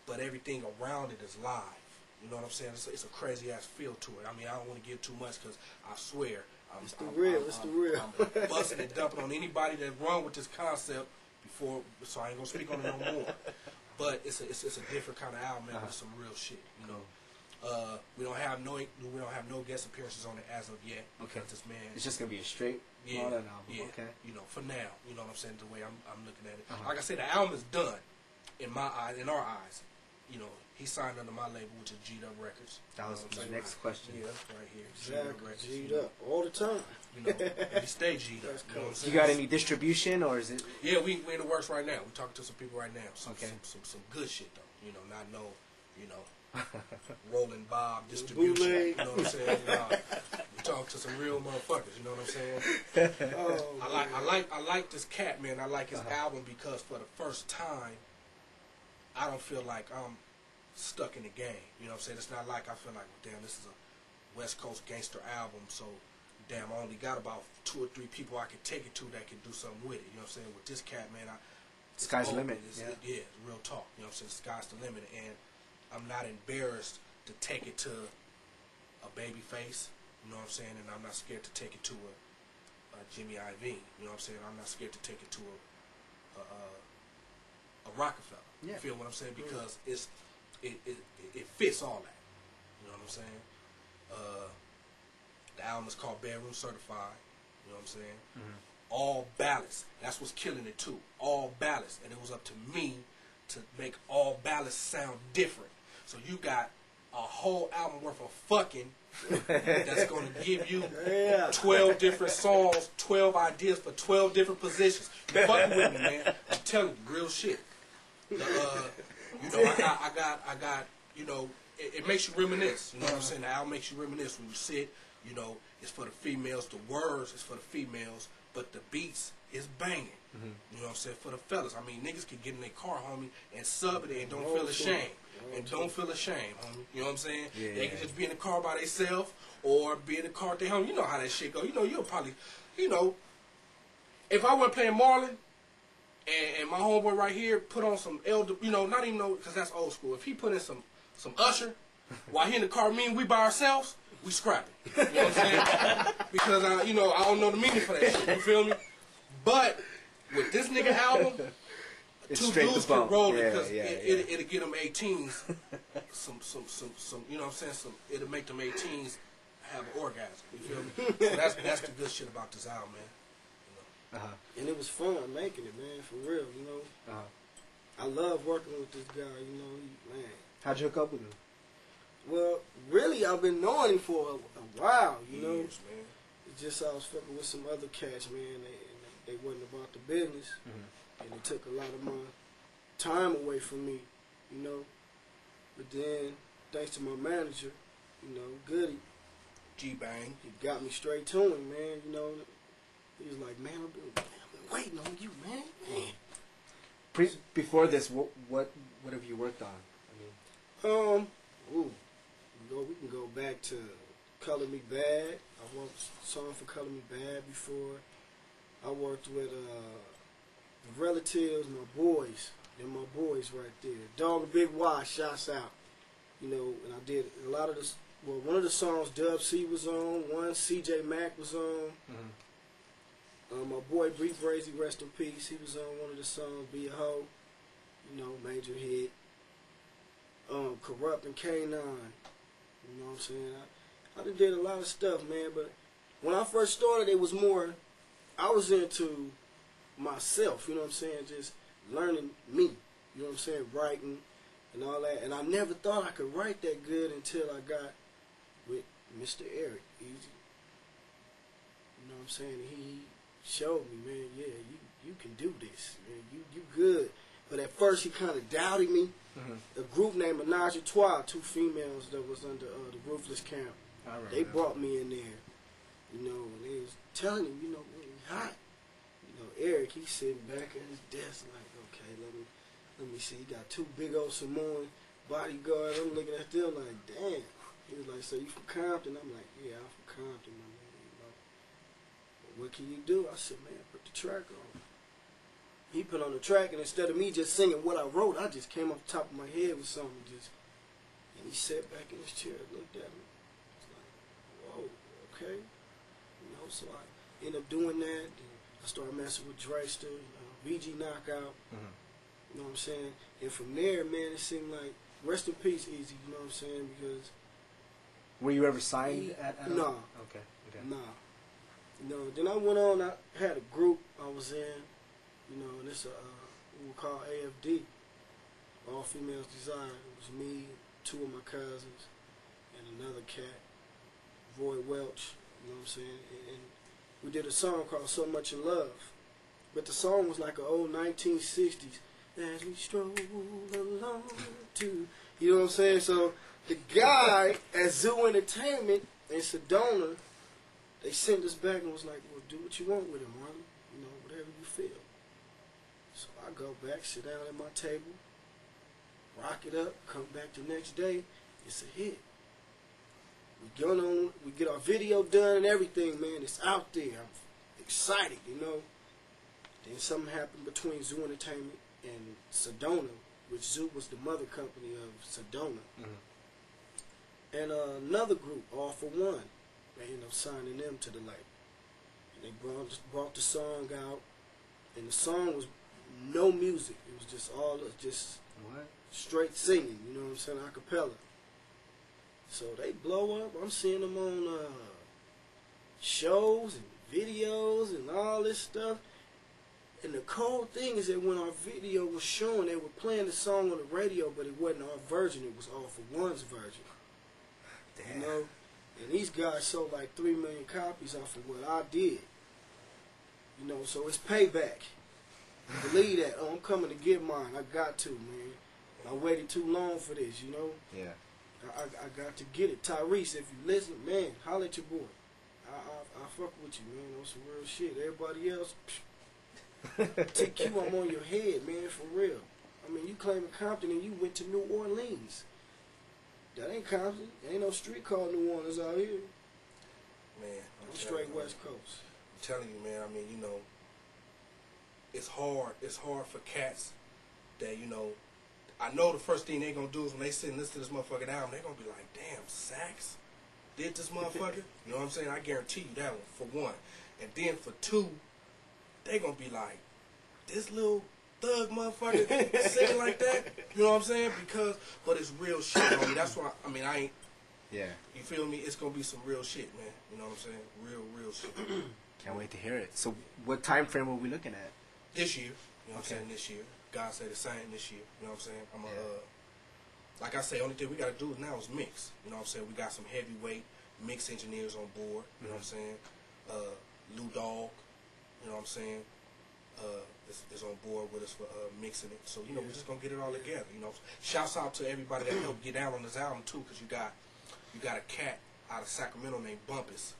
[SPEAKER 2] but everything around it is live. You know what I'm saying? It's a crazy-ass feel to it. I mean, I don't want to give too much because I swear,
[SPEAKER 3] it's the real.
[SPEAKER 2] I'm busting and dumping on anybody that run with this concept before, so I ain't gonna speak on it no more. But it's a different kind of album, man. With some real shit, you know. We don't have no guest appearances on it as of yet.
[SPEAKER 1] Okay.
[SPEAKER 2] This man,
[SPEAKER 1] it's just gonna be a straight Marlon album.
[SPEAKER 2] Yeah.
[SPEAKER 1] Okay.
[SPEAKER 2] You know, for now, you know what I'm saying. The way I'm looking at it, like I said, the album is done in my eyes, in our eyes. You know, he signed under my label, which is G'd Up Records.
[SPEAKER 1] That was my next question.
[SPEAKER 2] Yeah, that's right here.
[SPEAKER 3] Exactly. G'd Up all the time.
[SPEAKER 2] You know, we stay G'd Up. You know what I'm saying?
[SPEAKER 1] You got any distribution, or is it?
[SPEAKER 2] Yeah, we in the works right now. We talking to some people right now. Some good shit though. You know, not no, you know, Rolling Bob distribution. You know what I'm saying? We talking to some real motherfuckers. You know what I'm saying? I like this cat, man. I like his album because for the first time, I don't feel like I'm stuck in the game. You know what I'm saying? It's not like I feel like, damn, this is a West Coast gangster album, so damn, I only got about 2 or 3 people I can take it to that can do something with it. You know what I'm saying? With this cat, man,
[SPEAKER 1] sky's the limit.
[SPEAKER 2] It's real talk. You know what I'm saying? Sky's the limit, and I'm not embarrassed to take it to a baby face. You know what I'm saying? And I'm not scared to take it to a Jimmy Iovine. You know what I'm saying? I'm not scared to take it to a Rockefeller.
[SPEAKER 1] Yeah.
[SPEAKER 2] You feel what I'm saying? Because it fits all that. You know what I'm saying? The album is called Bedroom Certified. You know what I'm saying? All ballads. That's what's killing it too. All ballads. And it was up to me to make all ballads sound different. So you got a whole album worth of fucking that's going to give you 12 different songs, 12 ideas for 12 different positions. You fucking with me, man. I'm telling you, real shit. You know, I got, you know, it makes you reminisce. You know what I'm saying? The album makes you reminisce when you sit. You know, it's for the females. The words is for the females, but the beats is banging. You know what I'm saying? For the fellas. I mean, niggas can get in their car, homie, and sub it and don't feel ashamed. And don't feel ashamed, homie. You know what I'm saying?
[SPEAKER 1] Yeah,
[SPEAKER 2] they can just be in the car by themselves or be in the car with their homie. You know how that shit go. You know, you'll probably, you know, if I wasn't playing Marlon, and my homeboy right here put on some elder, you know, not even know, because that's old school. If he put in some Usher, while he in the car, me and we by ourselves, we scrapping. You know what I'm saying? Because, you know, I don't know the meaning for that shit. You feel me? But with this nigga album,
[SPEAKER 1] it's
[SPEAKER 2] 2 dudes can roll it because it'll get them 18s. Some, you know what I'm saying? It'll make them 18s have an orgasm. You feel me? So that's the good shit about this album, man.
[SPEAKER 3] And it was fun making it, man, for real, you know. I love working with this guy, you know, man.
[SPEAKER 1] How'd you hook up with him?
[SPEAKER 3] Well, really, I've been knowing him for a while, you know.
[SPEAKER 2] Years, man.
[SPEAKER 3] It's just I was fucking with some other cats, man, they wasn't about the business, and it took a lot of my time away from me, you know. But then, thanks to my manager, you know, Goody,
[SPEAKER 2] G-Bang,
[SPEAKER 3] he got me straight to him, man, you know. He was like, man, I've been waiting on you, man.
[SPEAKER 1] Before this, what have you worked on? I mean,
[SPEAKER 3] we can go back to Color Me Bad. I worked a song for Color Me Bad before. I worked with the Relatives, my boys. They're my boys right there. Dog and Big Y, shouts out. You know, and I did a lot of the Well, one of the songs Dub C was on, one CJ Mack was on. My boy Bree Brazy, rest in peace, he was on one of the songs, Be a Hoe, you know, major hit. Corrupt and K9, you know what I'm saying? I done did a lot of stuff, man, but when I first started, it was more, I was into myself, you know what I'm saying, just learning me, you know what I'm saying, writing and all that, and I never thought I could write that good until I got with Mr. Eric Easy. You know what I'm saying? He showed me, man, yeah, you can do this, man, you good. But at first he kind of doubted me. A group named Menage a Trois, 2 females that was under the Ruthless Camp. They brought me in there, you know, and they was telling him, you know, really hot. You know, Eric, he's sitting back at his desk like, okay, let me see. He got 2 big old Samoan bodyguards. I'm looking at them like, damn. He was like, so you from Compton? I'm like, yeah, I'm from Compton, my man, you know. But what can you do? I said, man, put the track on. He put on the track, and instead of me just singing what I wrote, I just came off the top of my head with something, and he sat back in his chair and looked at me. It's like, whoa, okay. You know, so I ended up doing that, and I started messing with Drayster, VG Knockout, you know what I'm saying? And from there, man, it seemed like, rest in peace, Easy, you know what I'm saying, because...
[SPEAKER 1] Were you ever signed at
[SPEAKER 3] No.
[SPEAKER 1] Okay.
[SPEAKER 3] Nah. You know, then I went on, I had a group I was in, you know, and it's we were called AFD, All Females Desire. It was me, 2 of my cousins, and another cat, Roy Welch, you know what I'm saying? And we did a song called So Much in Love. But the song was like an old 1960s, as we stroll along to, you know what I'm saying? So the guy at Zoo Entertainment in Sedona, they sent us back and was like, well, do what you want with it, Marlon. You know, whatever you feel. So I go back, sit down at my table, rock it up, come back the next day, it's a hit. We get our video done and everything, man. It's out there. I'm excited, you know. Then something happened between Zoo Entertainment and Sedona, which Zoo was the mother company of Sedona. And another group, All for One, they ended up signing them to the label. And they brought the song out, and the song was no music. It was just all just straight singing, you know what I'm saying, a cappella. So they blow up. I'm seeing them on shows and videos and all this stuff. And the cold thing is that when our video was showing, they were playing the song on the radio, but it wasn't our version. It was All for One's version. Damn. You know? And these guys sold like 3 million copies off of what I did. You know, so it's payback. Believe that. Oh, I'm coming to get mine. I got to, man. I waited too long for this, you know? Yeah. I got to get it. Tyrese, if you listen, man, holler at your boy. I fuck with you, man, on some real shit. Everybody else, TQ, I'm on your head, man, for real. I mean, you claiming Compton and you went to New Orleans. That ain't Compton. There ain't no street called New Orleans out here.
[SPEAKER 2] Man,
[SPEAKER 3] I'm straight West Coast.
[SPEAKER 2] I'm telling you, man, I mean, you know, it's hard for cats that, you know, I know the first thing they gonna do is when they sit and listen to this motherfucking album, they gonna be like, damn, Saccs did this motherfucker? You know what I'm saying? I guarantee you that one, for one. And then for 2, they gonna be like, this little thug motherfucker singing like that? You know what I'm saying? But it's real shit, homie. That's why, I mean, I ain't, you feel me? It's gonna be some real shit, man. You know what I'm saying? Real shit.
[SPEAKER 1] Can't wait to hear it. So what time frame are we looking at?
[SPEAKER 2] This year. You know what I'm saying? This year. God say the same this year. You know what I'm saying? I'm like I say, only thing we got to do now is mix. You know what I'm saying? We got some heavyweight mix engineers on board. You know what I'm saying? Lou Dog, you know what I'm saying? Is on board with us for mixing it. So, you know, we're just going to get it all together. You know, shouts out to everybody that helped get down on this album, too, because you got a cat out of Sacramento named Bumpus.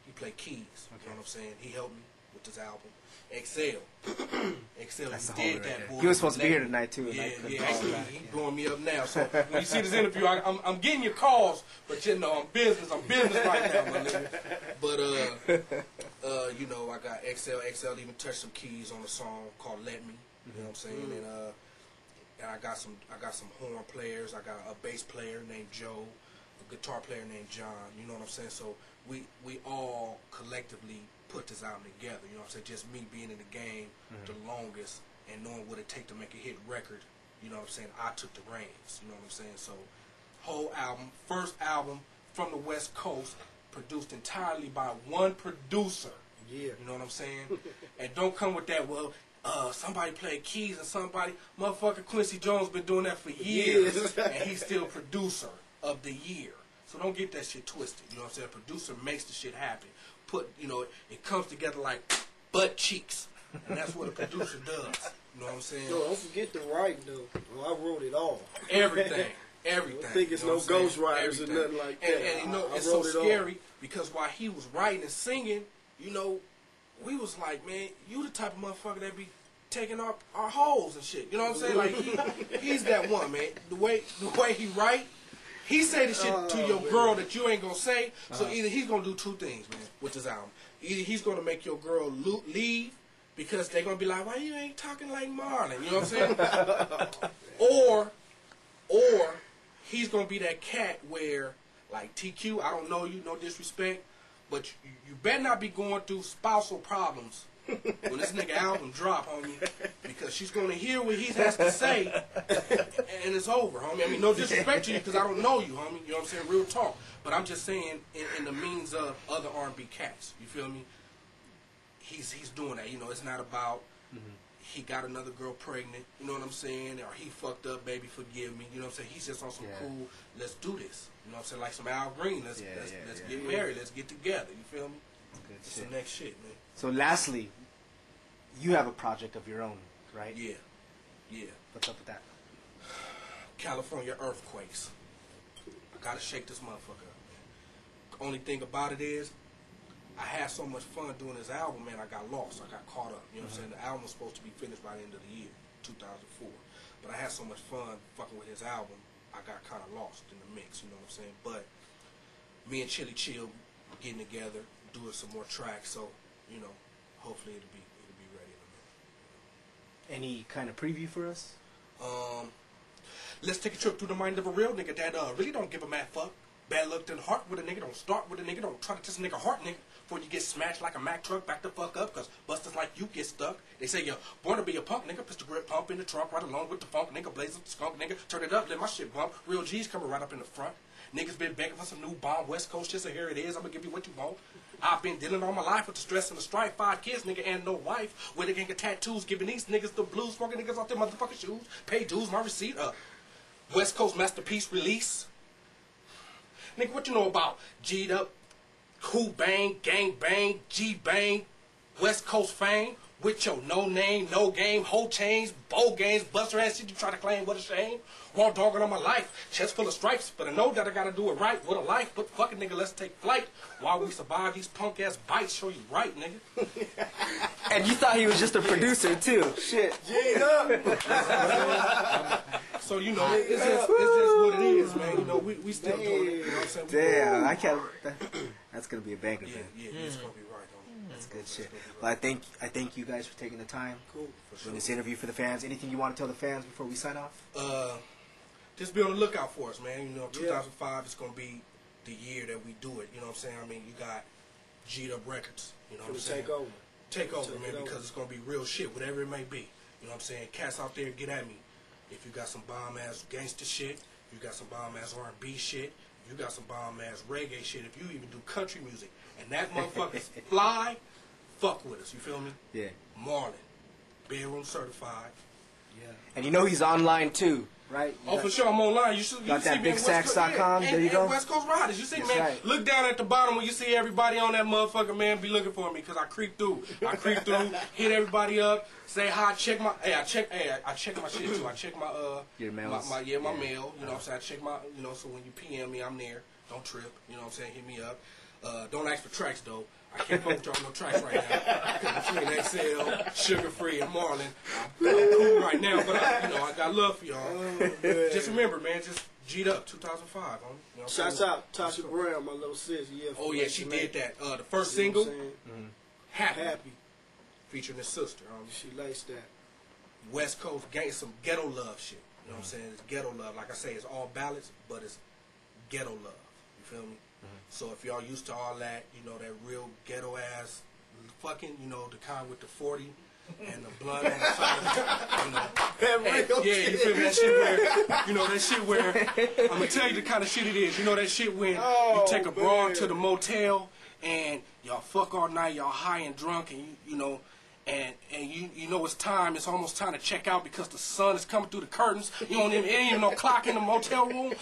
[SPEAKER 2] He play keys. You know what I'm saying? He helped me with this album. Excel,
[SPEAKER 1] That's
[SPEAKER 2] he did that, boy.
[SPEAKER 1] He was supposed to be here tonight, too.
[SPEAKER 2] Yeah, he's blowing me up now. So when you see this interview, I'm getting your calls, but you know, I'm business right now, my nigga. But, you know, I got XL even touched some keys on a song called Let Me, you know what I'm saying? And I got some horn players. I got a bass player named Joe. a guitar player named John. You know what I'm saying? So we all collectively put this album together. You know what I'm saying? Just me being in the game the longest and knowing what it take to make a hit record. You know what I'm saying? I took the reins. You know what I'm saying? So whole album, first album from the West Coast, produced entirely by one producer.
[SPEAKER 3] Yeah.
[SPEAKER 2] You know what I'm saying? And don't come with that, well, somebody played keys and somebody, motherfucker Quincy Jones been doing that for years. And he's still producer of the year. So don't get that shit twisted. You know what I'm saying? A producer makes the shit happen. It comes together like butt cheeks. And that's what a producer does. You know what I'm saying?
[SPEAKER 3] Yo, don't forget the writing though. Well, I wrote it all.
[SPEAKER 2] Everything.
[SPEAKER 3] I think it's no ghostwriters or nothing like that.
[SPEAKER 2] And you know, it's so scary because while he was writing and singing, you know, we was like, man, you the type of motherfucker that be taking our hoes and shit. You know what I'm saying? Like he's that one, man. The way he write, he say the shit to your girl that you ain't gonna say. So either he's gonna do two things, man, with this album. Either he's gonna make your girl leave because they're gonna be like, why you ain't talking like Marlon? You know what I'm saying? Or he's gonna be that cat where, like TQ, I don't know you, no disrespect, but you better not be going through spousal problems when this nigga album drop, homie, because she's gonna hear what he has to say, and it's over, homie. I mean, no disrespect to you, because I don't know you, homie. You know what I'm saying? Real talk. But I'm just saying, in the means of other R&B cats, you feel me? He's doing that. You know, it's not about he got another girl pregnant. You know what I'm saying? Or he fucked up, baby, forgive me. You know what I'm saying? He's just on some cool. Let's do this. You know what I'm saying? Like some Al Green. Let's get married. Let's get together. You feel me? It's the next shit, man.
[SPEAKER 1] So lastly, you have a project of your own, right?
[SPEAKER 2] Yeah.
[SPEAKER 1] What's up with that?
[SPEAKER 2] California earthquakes. I gotta shake this motherfucker up, man. The only thing about it is, I had so much fun doing this album, man. I got lost. I got caught up. You know what I'm saying? The album was supposed to be finished by the end of the year, 2004. But I had so much fun fucking with his album, I got kind of lost in the mix. You know what I'm saying? But me and Chili Chill getting together, doing some more tracks. So, you know, hopefully it'll be ready in a minute.
[SPEAKER 1] Any kind of preview for us?
[SPEAKER 2] Let's take a trip through the mind of a real nigga that really don't give a mad fuck. Bad luck in the heart with a nigga. Don't start with a nigga. Don't try to test a nigga heart, nigga. Before you get smashed like a Mack truck, back the fuck up, cause busters like you get stuck. They say you're born to be a punk, nigga. Pistol grip pump in the trunk, right along with the funk, nigga. Blaze up the skunk, nigga. Turn it up, let my shit bump. Real G's coming right up in the front. Niggas been begging for some new bomb West Coast shit, so here it is. I'ma give you what you want. I've been dealing all my life with the stress and the strife. 5 kids, nigga, and no wife. Where they can get tattoos, giving these niggas the blues, smoking niggas off their motherfucking shoes. Pay dues, my receipt up. West Coast masterpiece release. Nigga, what you know about G'd up, Who Bang, Gang Bang, G Bang, West Coast fame? With your no name, no game, whole chains, bowl games, buster ass shit you try to claim, what a shame. Raw dogging on my life, chest full of stripes, but I know that I gotta do it right. What a life, but fucking nigga, let's take flight. While we survive these punk ass bites, show you right, nigga.
[SPEAKER 4] And you thought he was just a producer too. Shit.
[SPEAKER 2] So, you know, it's just what it is, man. You know, we still doing it. You know what I'm saying?
[SPEAKER 1] Damn, I can't. That's gonna be a banger, man.
[SPEAKER 2] Yeah, it's gonna be right on.
[SPEAKER 1] That's good shit. Well, I thank you guys for taking the time.
[SPEAKER 3] Cool.
[SPEAKER 1] Doing this interview for the fans. Anything you want to tell the fans before we sign off?
[SPEAKER 2] Just be on the lookout for us, man. You know, 2005 is gonna be the year that we do it. You know what I'm saying? I mean, you got G'd Up Records. You know what I'm saying? Take over, man, because it's gonna be real shit, whatever it may be. You know what I'm saying? Cats out there, get at me. If you got some bomb ass gangster shit, you got some bomb ass R&B shit, you got some bomb ass reggae shit. If you even do country music, and that motherfucker's fly, fuck with us. You feel me?
[SPEAKER 1] Yeah.
[SPEAKER 2] Marlon, bedroom certified.
[SPEAKER 1] Yeah. And you know he's online too, right?
[SPEAKER 2] For sure, I'm online. You
[SPEAKER 1] got that BigSacks.com. There you go.
[SPEAKER 2] West Coast Riders. You see,
[SPEAKER 1] That's
[SPEAKER 2] man.
[SPEAKER 1] Right.
[SPEAKER 2] Look down at the bottom when you see everybody on that motherfucker, man. Be looking for me because I creep through. Hit everybody up. Say hi. Check my. I check my shit too. I check my
[SPEAKER 1] your mails.
[SPEAKER 2] My mail. You know what I'm saying? I check my. You know, so when you PM me, I'm there. Don't trip. You know what I'm saying? Hit me up. Don't ask for tracks though. I can't put y'all no tracks right now. Between XL, Sugar Free, and Marlon, I'm cool right now. But I got love for y'all. Just remember, man. Just G'd Up 2005. You know
[SPEAKER 3] Shouts out Tasha Brown, my little sis. Yeah.
[SPEAKER 2] Oh yeah, she did that. The first single, Happy, featuring his sister.
[SPEAKER 3] She likes that.
[SPEAKER 2] West Coast, some ghetto love shit. You know what I'm saying? It's ghetto love. Like I say, it's all ballads, but it's ghetto love. feel me? So if y'all used to all that, you know, that real ghetto ass fucking, you know, the kind with the 40 and the blood on the side, you know. Yeah, you feel me? That shit where, you know, that shit where, I'm gonna tell you the kind of shit it is. You know that shit when you take a broad to the motel and y'all fuck all night, y'all high and drunk, and you know, and you know it's time. It's almost time to check out because the sun is coming through the curtains. You don't even, it ain't even no clock in the motel room.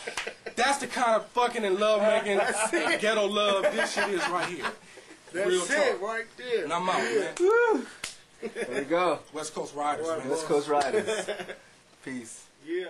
[SPEAKER 2] That's the kind of fucking and love making ghetto love this shit is right here.
[SPEAKER 3] That's
[SPEAKER 2] Real
[SPEAKER 3] it
[SPEAKER 2] talk.
[SPEAKER 3] right there.
[SPEAKER 2] And I'm out, man.
[SPEAKER 4] There we go.
[SPEAKER 2] West Coast Riders, man.
[SPEAKER 4] West Coast Riders. Peace.
[SPEAKER 3] Yeah.